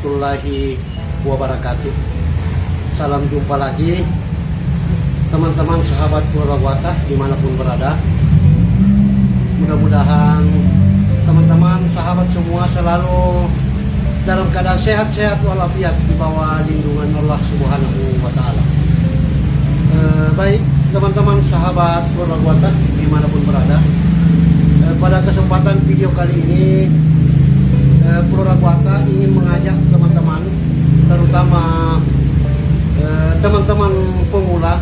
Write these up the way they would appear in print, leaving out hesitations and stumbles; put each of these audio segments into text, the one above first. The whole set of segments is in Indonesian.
warahmatullahi wabarakatuh. Salam jumpa lagi teman-teman sahabat Purwawata dimanapun berada. Mudah-mudahan teman-teman sahabat semua selalu dalam keadaan sehat-sehat walafiat di bawah lindungan Allah Subhanahu wa Ta'ala. Baik teman-teman sahabat Purwawata dimanapun berada, pada kesempatan video kali ini Purwawata ingin mengajak teman-teman, terutama teman-teman pemula.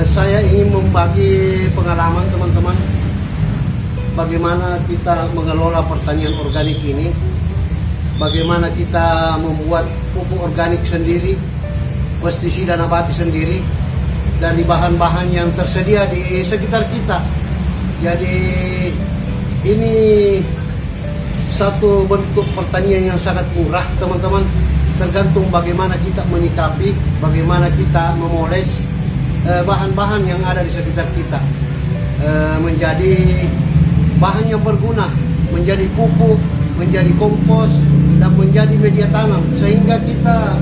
Saya ingin membagi pengalaman teman-teman bagaimana kita mengelola pertanian organik ini, bagaimana kita membuat pupuk organik sendiri, pestisida nabati sendiri dari bahan-bahan yang tersedia di sekitar kita. Jadi ini satu bentuk pertanian yang sangat murah teman-teman, tergantung bagaimana kita menyikapi, bagaimana kita memoles bahan-bahan yang ada di sekitar kita menjadi bahan yang berguna, menjadi pupuk, menjadi kompos, dan menjadi media tanam, sehingga kita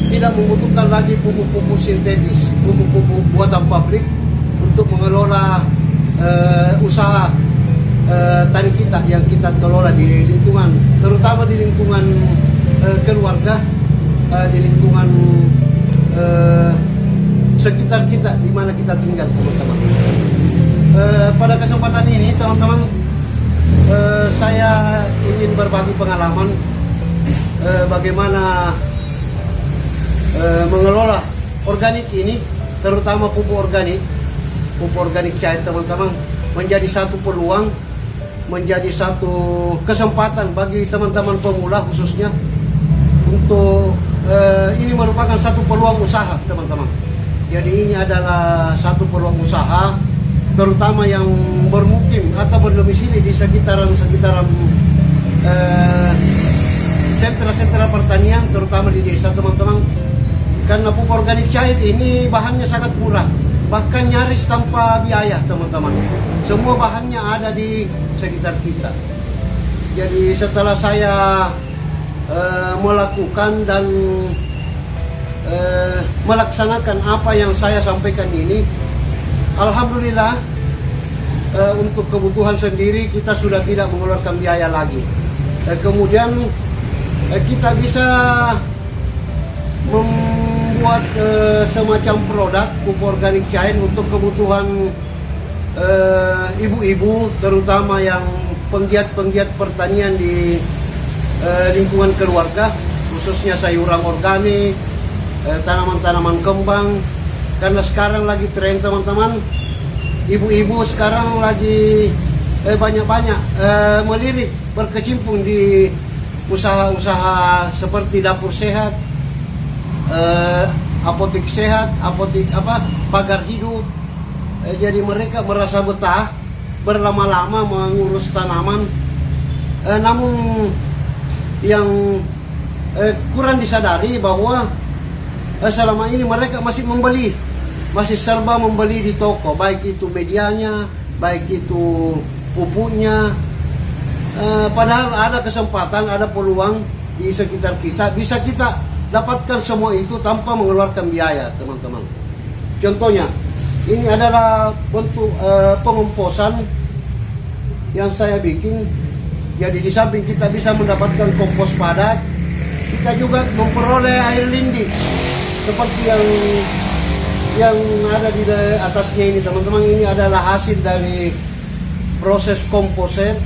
tidak membutuhkan lagi pupuk-pupuk sintetis, pupuk-pupuk buatan pabrik untuk mengelola usaha tani kita yang kita kelola di lingkungan, terutama di lingkungan keluarga, di lingkungan sekitar kita di mana kita tinggal teman-teman. Pada kesempatan ini teman-teman, saya ingin berbagi pengalaman bagaimana mengelola organik ini, terutama pupuk organik cair teman-teman, menjadi satu peluang, menjadi satu kesempatan bagi teman-teman pemula khususnya untuk ini merupakan satu peluang usaha teman-teman. Jadi ini adalah satu peluang usaha, terutama yang bermukim atau berdomisili di sekitaran sentra-sentra pertanian, terutama di desa teman-teman. Karena pupuk organik cair ini bahannya sangat murah, bahkan nyaris tanpa biaya teman-teman. Semua bahannya ada di sekitar kita. Jadi setelah saya melakukan dan melaksanakan apa yang saya sampaikan ini, alhamdulillah untuk kebutuhan sendiri kita sudah tidak mengeluarkan biaya lagi. Kemudian kita bisa membuat semacam produk pupuk organik cair untuk kebutuhan ibu-ibu, terutama yang penggiat pertanian di lingkungan keluarga, khususnya sayuran organik, tanaman-tanaman kembang. Karena sekarang lagi tren teman-teman, ibu-ibu sekarang lagi banyak-banyak melirik berkecimpung di usaha-usaha seperti dapur sehat, apotek sehat, pagar hidup. Jadi mereka merasa betah berlama-lama mengurus tanaman. Namun yang kurang disadari bahwa selama ini mereka masih serba membeli di toko, baik itu medianya, baik itu pupuknya. Padahal ada kesempatan, ada peluang di sekitar kita, bisa kita dapatkan semua itu tanpa mengeluarkan biaya teman-teman. Contohnya, ini adalah bentuk pengomposan yang saya bikin. Jadi di samping kita bisa mendapatkan kompos padat, kita juga memperoleh air lindi seperti yang ada di atasnya ini teman-teman. Ini adalah hasil dari proses pengomposan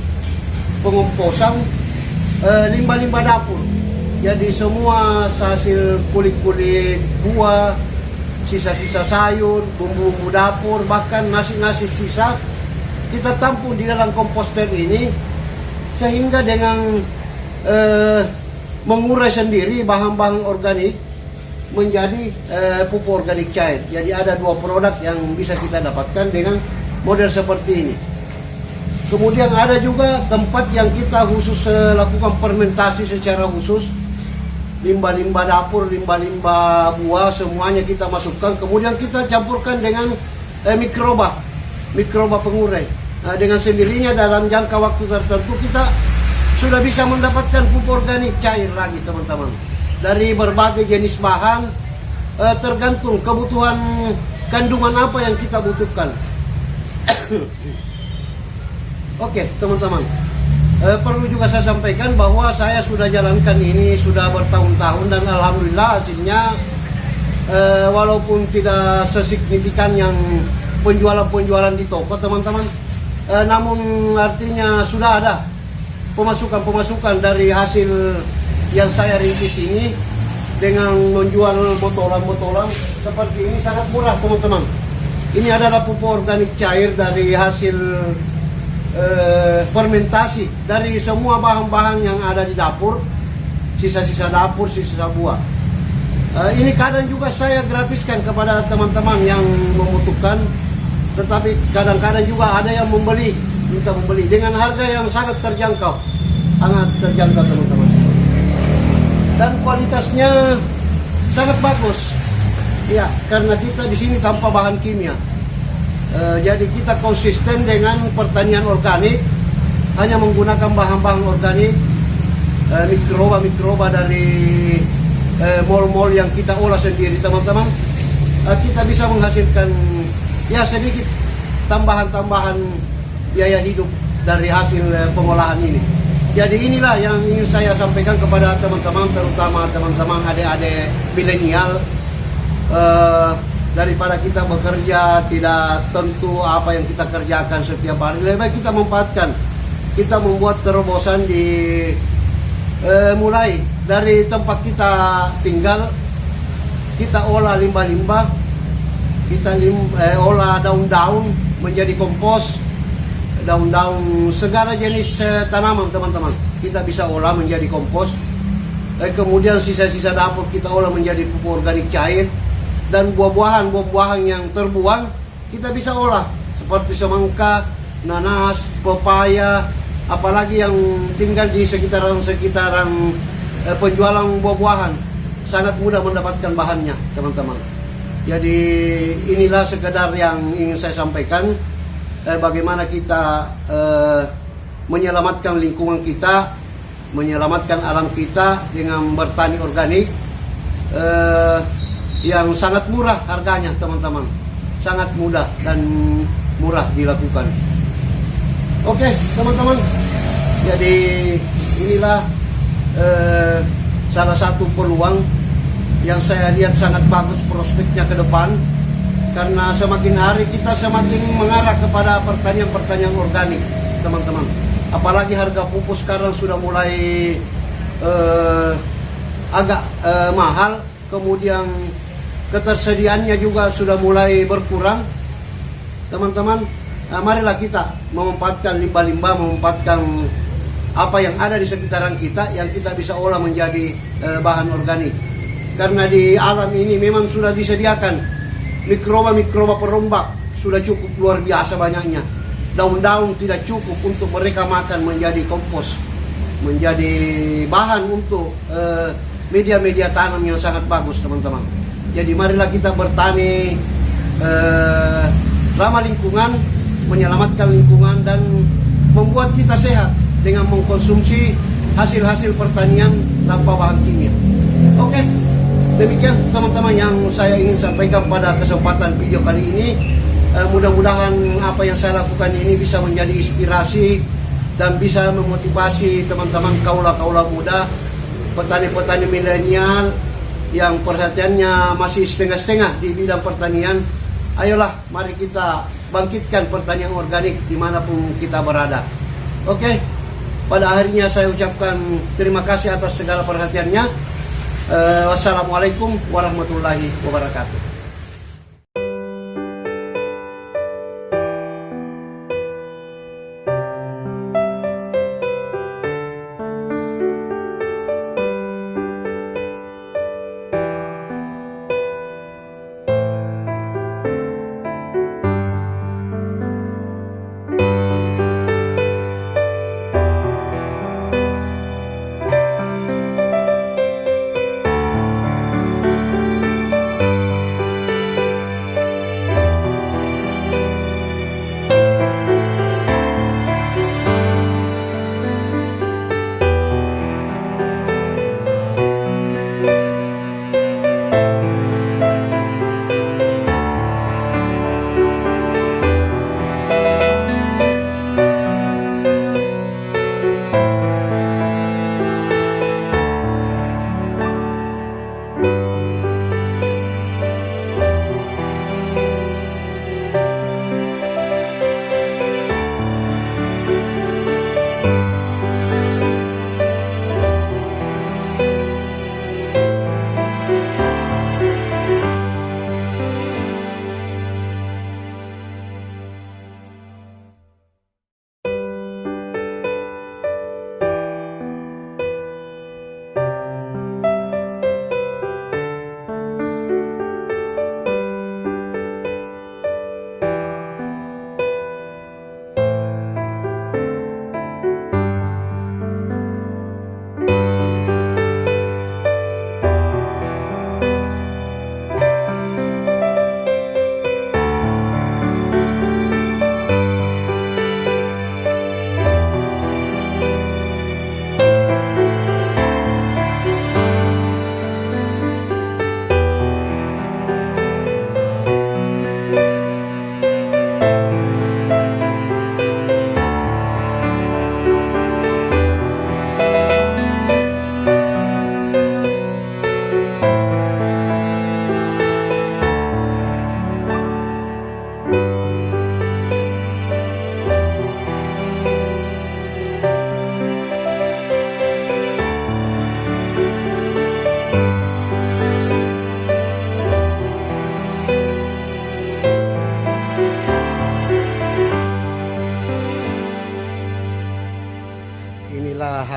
limbah-limbah dapur. Jadi semua hasil kulit-kulit buah, sisa-sisa sayur, bumbu-bumbu dapur, bahkan nasi-nasi sisa, kita tampung di dalam komposter ini, sehingga dengan mengurai sendiri bahan-bahan organik menjadi pupuk organik cair. Jadi ada dua produk yang bisa kita dapatkan dengan model seperti ini. Kemudian ada juga tempat yang kita khusus lakukan fermentasi secara khusus. Limbah-limbah dapur, limbah-limbah buah, semuanya kita masukkan. Kemudian kita campurkan dengan mikroba pengurai. Dengan sendirinya dalam jangka waktu tertentu kita sudah bisa mendapatkan pupuk organik cair lagi teman-teman. Dari berbagai jenis bahan, tergantung kebutuhan kandungan apa yang kita butuhkan. Oke teman-teman, perlu juga saya sampaikan bahwa saya sudah jalankan ini sudah bertahun-tahun dan alhamdulillah hasilnya walaupun tidak sesignifikan yang penjualan-penjualan di toko teman-teman, namun artinya sudah ada pemasukan dari hasil yang saya rintis ini dengan menjual botolan-botolan seperti ini sangat murah teman-teman. Ini adalah pupuk organik cair dari hasil fermentasi dari semua bahan-bahan yang ada di dapur, sisa-sisa dapur, sisa buah. Ini kadang juga saya gratiskan kepada teman-teman yang membutuhkan, tetapi kadang-kadang juga ada yang minta membeli dengan harga yang sangat terjangkau teman-teman. Dan kualitasnya sangat bagus, ya karena kita di sini tanpa bahan kimia. Jadi kita konsisten dengan pertanian organik, hanya menggunakan bahan-bahan organik, mikroba dari mol-mol yang kita olah sendiri teman-teman. Kita bisa menghasilkan ya sedikit tambahan-tambahan biaya hidup dari hasil pengolahan ini. Jadi inilah yang ingin saya sampaikan kepada teman-teman, terutama teman-teman adik-adik milenial. Daripada kita bekerja tidak tentu apa yang kita kerjakan setiap hari, lebih baik kita manfaatkan. Kita membuat terobosan mulai dari tempat kita tinggal, kita olah limbah-limbah, kita olah daun-daun menjadi kompos, daun-daun segala jenis tanaman teman-teman kita bisa olah menjadi kompos. Kemudian sisa-sisa dapur kita olah menjadi pupuk organik cair. Dan buah-buahan yang terbuang kita bisa olah seperti semangka, nanas, pepaya, apalagi yang tinggal di sekitaran penjualan buah-buahan sangat mudah mendapatkan bahannya teman-teman. Jadi inilah sekedar yang ingin saya sampaikan, bagaimana kita menyelamatkan lingkungan kita, menyelamatkan alam kita dengan bertani organik yang sangat murah harganya teman-teman, sangat mudah dan murah dilakukan. Oke teman-teman, jadi inilah salah satu peluang yang saya lihat sangat bagus prospeknya ke depan, karena semakin hari kita semakin mengarah kepada pertanian organik teman-teman. Apalagi harga pupuk sekarang sudah mulai agak mahal, kemudian ketersediaannya juga sudah mulai berkurang teman-teman. Marilah kita memanfaatkan limbah-limbah, memanfaatkan apa yang ada di sekitaran kita yang kita bisa olah menjadi bahan organik. Karena di alam ini memang sudah disediakan mikroba perombak, sudah cukup luar biasa banyaknya. Daun-daun tidak cukup untuk mereka makan menjadi kompos, menjadi bahan untuk media-media tanam yang sangat bagus teman-teman. Jadi marilah kita bertani ramah lingkungan, menyelamatkan lingkungan dan membuat kita sehat dengan mengkonsumsi hasil-hasil pertanian tanpa bahan kimia. Oke, demikian teman-teman yang saya ingin sampaikan pada kesempatan video kali ini. Mudah-mudahan apa yang saya lakukan ini bisa menjadi inspirasi dan bisa memotivasi teman-teman kaula-kaula muda, petani-petani milenial yang perhatiannya masih setengah-setengah di bidang pertanian. Ayolah, mari kita bangkitkan pertanian organik dimanapun kita berada. Oke, pada akhirnya saya ucapkan terima kasih atas segala perhatiannya. Wassalamualaikum warahmatullahi wabarakatuh.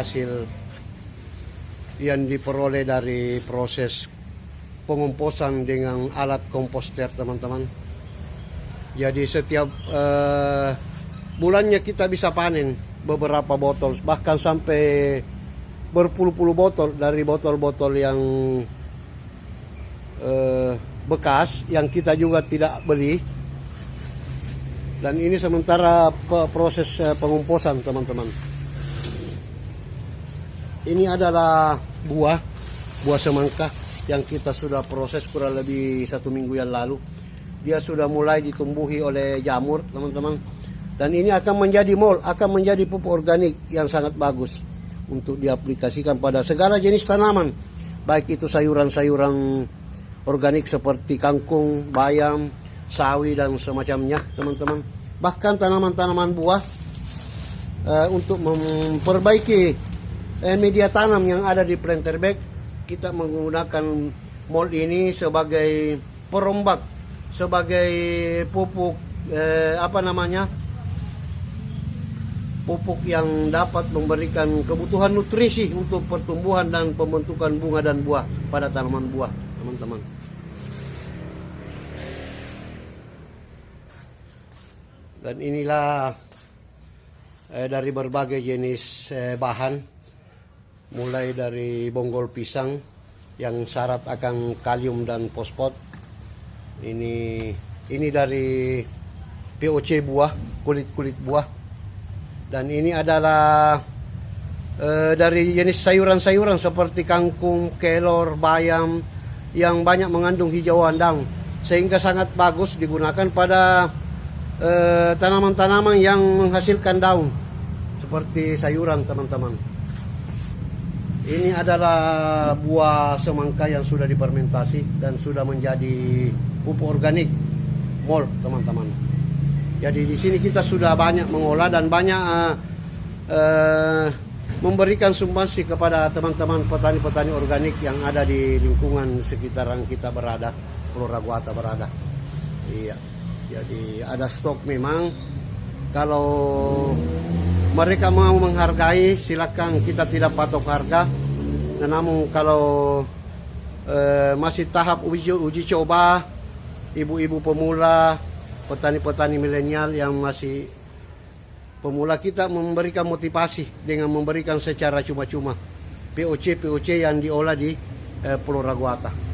hasil yang diperoleh dari proses pengomposan dengan alat komposter, teman-teman. Jadi setiap bulannya kita bisa panen beberapa botol, bahkan sampai berpuluh-puluh botol dari botol-botol yang bekas yang kita juga tidak beli. Dan ini sementara proses pengomposan, teman-teman. Ini adalah buah semangka yang kita sudah proses kurang lebih 1 minggu yang lalu. Dia sudah mulai ditumbuhi oleh jamur, teman-teman. Dan ini akan menjadi akan menjadi pupuk organik yang sangat bagus untuk diaplikasikan pada segala jenis tanaman, baik itu sayuran-sayuran organik seperti kangkung, bayam, sawi dan semacamnya, teman-teman. Bahkan tanaman-tanaman buah untuk memperbaiki media tanam yang ada di planter bag, kita menggunakan mold ini sebagai perombak, sebagai pupuk pupuk yang dapat memberikan kebutuhan nutrisi untuk pertumbuhan dan pembentukan bunga dan buah pada tanaman buah, teman-teman. Dan inilah dari berbagai jenis bahan, mulai dari bonggol pisang yang syarat akan kalium dan fosfat. Ini dari POC buah, kulit buah. Dan ini adalah dari jenis sayuran-sayuran seperti kangkung, kelor, bayam yang banyak mengandung hijauan daun, sehingga sangat bagus digunakan pada tanaman-tanaman yang menghasilkan daun seperti sayuran, teman-teman. Ini adalah buah semangka yang sudah difermentasi dan sudah menjadi pupuk organik mold, teman-teman. Jadi di sini kita sudah banyak mengolah dan banyak memberikan sumbangsi kepada teman-teman petani-petani organik yang ada di lingkungan sekitaran kita berada, Pulau Raguata berada. Iya. Jadi ada stok memang. Kalau mereka mau menghargai, silakan, kita tidak patok harga. Namun kalau masih tahap uji coba, ibu-ibu pemula, petani-petani milenial yang masih pemula, kita memberikan motivasi dengan memberikan secara cuma-cuma POC yang diolah di Pulau Raguata.